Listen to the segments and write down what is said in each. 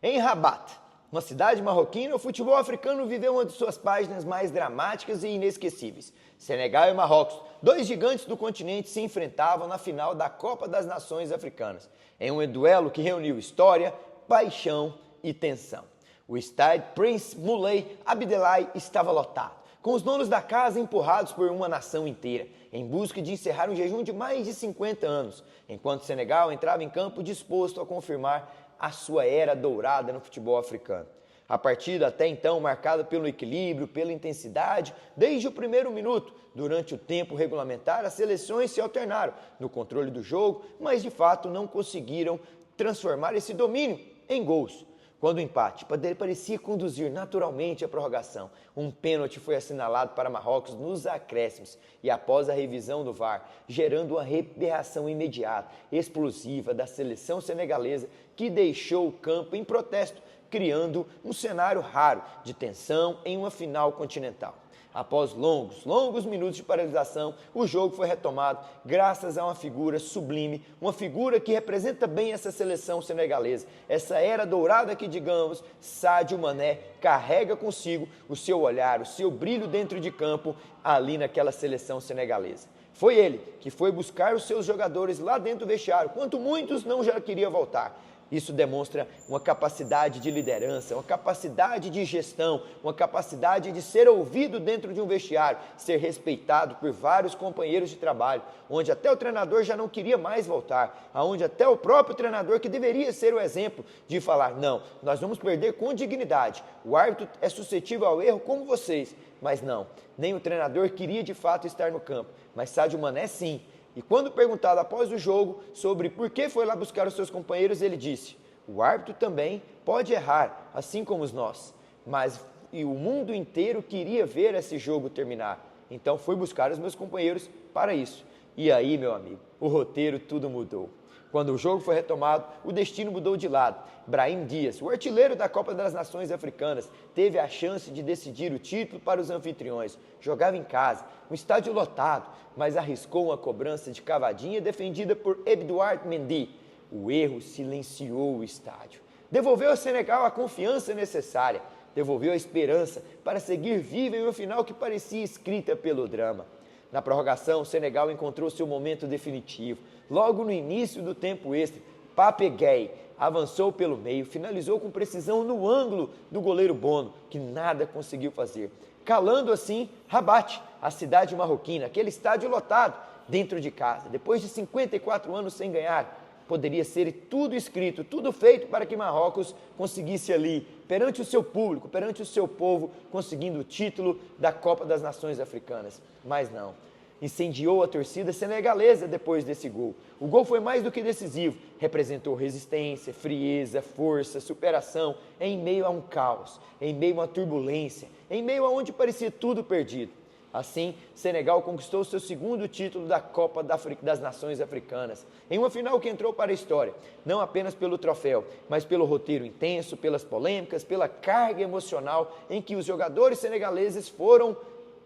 Em Rabat, uma cidade marroquina, o futebol africano viveu uma de suas páginas mais dramáticas e inesquecíveis. Senegal e Marrocos, dois gigantes do continente, se enfrentavam na final da Copa das Nações Africanas, em um duelo que reuniu história, paixão e tensão. O estádio Prince Moulay Abdellah estava lotado, com os donos da casa empurrados por uma nação inteira, em busca de encerrar um jejum de mais de 50 anos, enquanto Senegal entrava em campo disposto a confirmar a sua era dourada no futebol africano. A partida até então marcada pelo equilíbrio, pela intensidade, desde o primeiro minuto. Durante o tempo regulamentar, as seleções se alternaram no controle do jogo, mas de fato não conseguiram transformar esse domínio em gols. Quando o empate parecia conduzir naturalmente à prorrogação, um pênalti foi assinalado para Marrocos nos acréscimos e após a revisão do VAR, gerando uma reação imediata, explosiva da seleção senegalesa que deixou o campo em protesto, criando um cenário raro de tensão em uma final continental. Após longos minutos de paralisação, o jogo foi retomado graças a uma figura sublime, uma figura que representa bem essa seleção senegalesa. Essa era dourada que, digamos, Sadio Mané carrega consigo o seu olhar, o seu brilho dentro de campo ali naquela seleção senegalesa. Foi ele que foi buscar os seus jogadores lá dentro do vestiário, quanto muitos não já queriam voltar. Isso demonstra uma capacidade de liderança, uma capacidade de gestão, uma capacidade de ser ouvido dentro de um vestiário, ser respeitado por vários companheiros de trabalho, onde até o treinador já não queria mais voltar, onde até o próprio treinador, que deveria ser o exemplo de falar, não, nós vamos perder com dignidade, o árbitro é suscetível ao erro como vocês, mas não, nem o treinador queria de fato estar no campo, mas Sadio Mané sim. E quando perguntado após o jogo sobre por que foi lá buscar os seus companheiros, ele disse, o árbitro também pode errar, assim como nós, mas o mundo inteiro queria ver esse jogo terminar, então fui buscar os meus companheiros para isso. E aí, meu amigo, o roteiro tudo mudou. Quando o jogo foi retomado, o destino mudou de lado. Brahim Dias, o artilheiro da Copa das Nações Africanas, teve a chance de decidir o título para os anfitriões. Jogava em casa, um estádio lotado, mas arriscou uma cobrança de cavadinha defendida por Edouard Mendy. O erro silenciou o estádio. Devolveu ao Senegal a confiança necessária. Devolveu a esperança para seguir vivo em uma final que parecia escrita pelo drama. Na prorrogação, o Senegal encontrou seu momento definitivo. Logo no início do tempo extra, Pape Gueye avançou pelo meio, finalizou com precisão no ângulo do goleiro Bono, que nada conseguiu fazer. Calando assim Rabat, a cidade marroquina, aquele estádio lotado, dentro de casa. Depois de 54 anos sem ganhar, poderia ser tudo escrito, tudo feito para que Marrocos conseguisse ali, perante o seu público, perante o seu povo, conseguindo o título da Copa das Nações Africanas. Mas não, incendiou a torcida senegalesa depois desse gol. O gol foi mais do que decisivo, representou resistência, frieza, força, superação, em meio a um caos, em meio a uma turbulência, em meio a onde parecia tudo perdido. Assim, Senegal conquistou seu segundo título da Copa das Nações Africanas, em uma final que entrou para a história, não apenas pelo troféu, mas pelo roteiro intenso, pelas polêmicas, pela carga emocional em que os jogadores senegaleses foram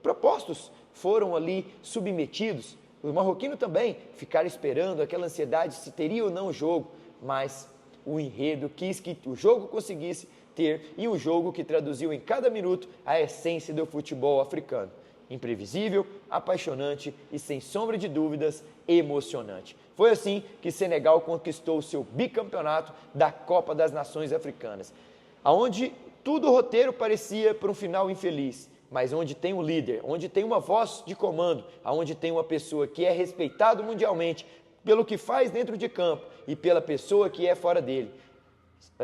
propostos, foram ali submetidos. O marroquino também ficaram esperando aquela ansiedade se teria ou não o jogo, mas o enredo quis que o jogo conseguisse ter e um jogo que traduziu em cada minuto a essência do futebol africano. Imprevisível, apaixonante e, sem sombra de dúvidas, emocionante. Foi assim que Senegal conquistou o seu bicampeonato da Copa das Nações Africanas, onde tudo o roteiro parecia para um final infeliz, mas onde tem um líder, onde tem uma voz de comando, onde tem uma pessoa que é respeitado mundialmente pelo que faz dentro de campo e pela pessoa que é fora dele.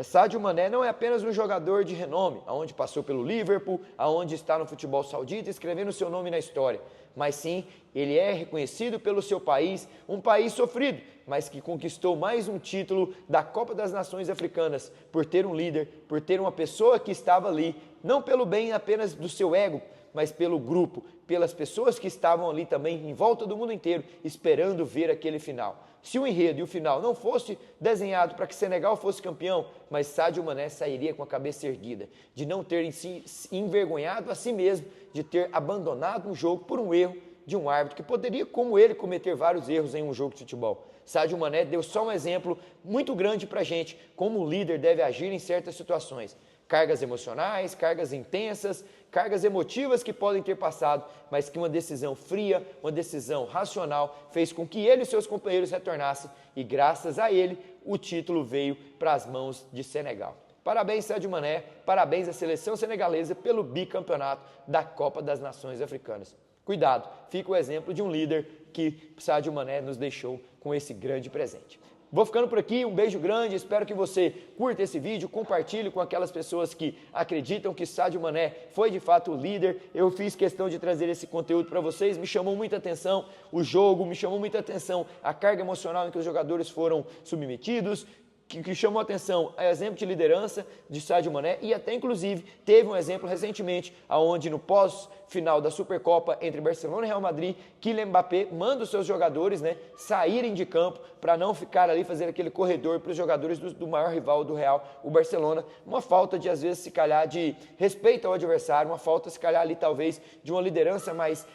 Sadio Mané não é apenas um jogador de renome, aonde passou pelo Liverpool, aonde está no futebol saudita, escrevendo seu nome na história, mas sim, ele é reconhecido pelo seu país, um país sofrido, mas que conquistou mais um título da Copa das Nações Africanas, por ter um líder, por ter uma pessoa que estava ali, não pelo bem apenas do seu ego, mas pelo grupo, pelas pessoas que estavam ali também em volta do mundo inteiro, esperando ver aquele final. Se o enredo e o final não fosse desenhado para que Senegal fosse campeão, mas Sadio Mané sairia com a cabeça erguida, de não ter se envergonhado a si mesmo, de ter abandonado um jogo por um erro de um árbitro que poderia, como ele, cometer vários erros em um jogo de futebol. Sadio Mané deu só um exemplo muito grande pra gente, como o líder deve agir em certas situações. Cargas emocionais, cargas intensas, cargas emotivas que podem ter passado, mas que uma decisão fria, uma decisão racional fez com que ele e seus companheiros retornassem e graças a ele o título veio para as mãos de Senegal. Parabéns, Sadio Mané, parabéns à seleção senegalesa pelo bicampeonato da Copa das Nações Africanas. Cuidado, fica o exemplo de um líder que Sadio Mané nos deixou com esse grande presente. Vou ficando por aqui, um beijo grande, espero que você curta esse vídeo, compartilhe com aquelas pessoas que acreditam que Sadio Mané foi de fato o líder. Eu fiz questão de trazer esse conteúdo para vocês, me chamou muita atenção o jogo, me chamou muita atenção a carga emocional em que os jogadores foram submetidos, que chamou a atenção é exemplo de liderança de Sadio Mané e até inclusive teve um exemplo recentemente onde no pós-final da Supercopa entre Barcelona e Real Madrid, Kylian Mbappé manda os seus jogadores saírem de campo para não ficar ali fazer aquele corredor para os jogadores do maior rival do Real, o Barcelona, uma falta de às vezes se calhar de respeito ao adversário, uma falta se calhar ali talvez de uma liderança mais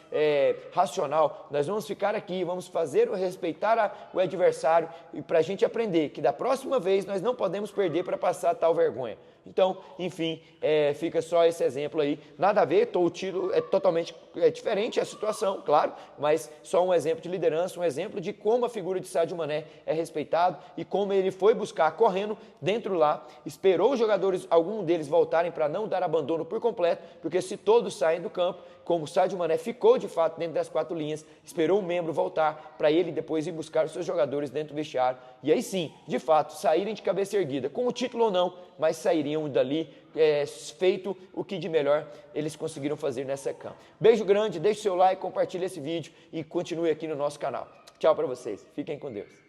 racional. Nós vamos ficar aqui, vamos respeitar o adversário e para a gente aprender que da próxima vez nós não podemos perder para passar tal vergonha. Então, enfim, fica só esse exemplo aí. Nada a ver, o tiro é totalmente diferente a situação, claro, mas só um exemplo de liderança, um exemplo de como a figura de Sadio Mané é respeitado e como ele foi buscar correndo dentro lá, esperou os jogadores, algum deles voltarem para não dar abandono por completo, porque se todos saem do campo, como o Sadio Mané ficou de fato dentro das 4 linhas, esperou um membro voltar para ele depois ir buscar os seus jogadores dentro do vestiário e aí sim, de fato, saírem de cabeça erguida, com o título ou não, mas sairiam dali feito o que de melhor eles conseguiram fazer nessa campo. Beijo grande, deixe seu like, compartilhe esse vídeo e continue aqui no nosso canal. Tchau para vocês, fiquem com Deus.